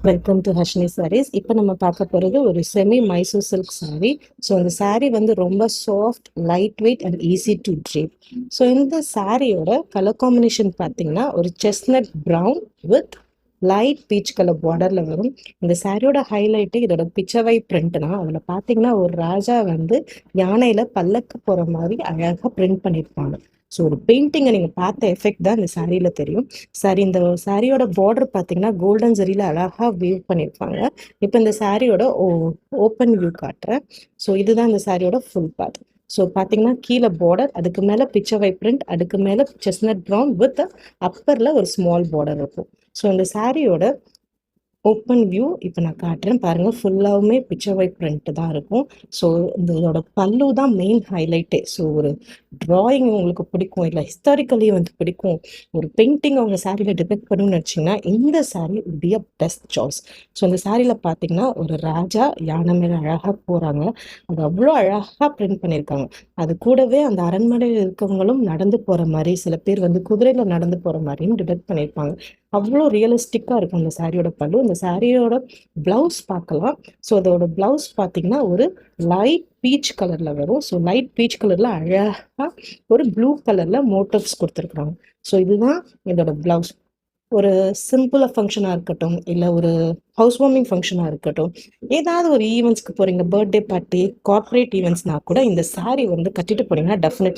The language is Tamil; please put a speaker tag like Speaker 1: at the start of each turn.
Speaker 1: Welcome to Harshini saris. இப்போ நம்ம பார்க்க போகிறது ஒரு semi Mysore silk saree. So அந்த saree வந்து ரொம்ப soft, light weight and easy to drape. So இந்த சாரியோட கலர் காம்பினேஷன் பார்த்தீங்கன்னா ஒரு chestnut brown with light peach colour பார்டரில் வரும். இந்த சாரியோட ஹைலைட்டு இதோட பிச்சவை பிரிண்ட் தான். அதில் பார்த்தீங்கன்னா ஒரு ராஜா வந்து யானையில் பல்லக்கு போகிற மாதிரி அழகாக பிரிண்ட் பண்ணியிருப்பாங்க. ஸோ ஒரு பெயிண்டிங்கை நீங்கள் பார்த்த எஃபெக்ட் தான் இந்த சாரியில் தெரியும். சரி, இந்த சாரியோட பார்டர் பார்த்தீங்கன்னா கோல்டன் ஜரியில் அழகாக வியூ பண்ணியிருப்பாங்க. இப்போ இந்த சாரியோட ஓப்பன் வியூ காட்டுறேன். ஸோ இதுதான் இந்த சாரியோட ஃபுல் பார்ட். ஸோ பார்த்தீங்கன்னா கீழே பார்டர், அதுக்கு மேலே பிச்சவை பிரிண்ட், அதுக்கு மேலே செஸ்னட் ப்ரௌன் வித் அப்பரில் ஒரு ஸ்மால் பார்டர் இருக்கும். ஸோ இந்த சாரியோட ஓப்பன் வியூ இப்போ நான் காட்டுறேன் பாருங்கள். ஃபுல்லாகவுமே பிச்சவை பிரிண்ட் தான் இருக்கும். ஸோ இதோட பல்லு தான் மெயின் ஹைலைட்டே. ஸோ ஒரு ட்ராயிங் உங்களுக்கு பிடிக்கும், இல்லை ஹிஸ்டாரிக்கலி வந்து பிடிக்கும், ஒரு பெயிண்டிங் அவங்க சாரியில் டிபெக்ட் பண்ணணும்னு நினச்சிங்கன்னா இந்த sari would be a best choice. So இந்த சாரியில் பார்த்தீங்கன்னா ஒரு ராஜா யானை மேலே அழகாக போகிறாங்க. அது அவ்வளோ அழகாக பிரிண்ட் பண்ணியிருக்காங்க. அது கூடவே அந்த அரண்மனையில் இருக்கவங்களும் நடந்து போகிற மாதிரி, சில பேர் வந்து குதிரையில் நடந்து போகிற மாதிரியும் டிபெக்ட் பண்ணியிருப்பாங்க. அவ்வளோ ரியலிஸ்டிக்காக இருக்கும் இந்த சாரியோட பல்லு. இந்த சாரியோட ப்ளவுஸ் பார்க்கலாம். ஸோ அதோட ப்ளவுஸ் பார்த்தீங்கன்னா ஒரு லைட் பீச் கலரில் வரும். ஸோ லைட் பீச் கலரில் அழகாக ஒரு ப்ளூ கலரில் மோட்டிவ்ஸ் கொடுத்துருக்குறாங்க. ஸோ இதுதான் இதோட ப்ளவுஸ். ஒரு சிம்பிளாக ஃபங்க்ஷனாக இருக்கட்டும், இல்லை ஒரு ஹவுஸ் வார்மிங் ஃபங்க்ஷனாக இருக்கட்டும், ஏதாவது ஒரு ஈவெண்ட்ஸ்க்கு போகிறீங்க, பர்த்டே பார்ட்டி, கார்ப்பரேட் ஈவெண்ட்ஸ்னால் கூட இந்த சாரீ வந்து கட்டிட்டு போனீங்கன்னா டெஃபினெட்லி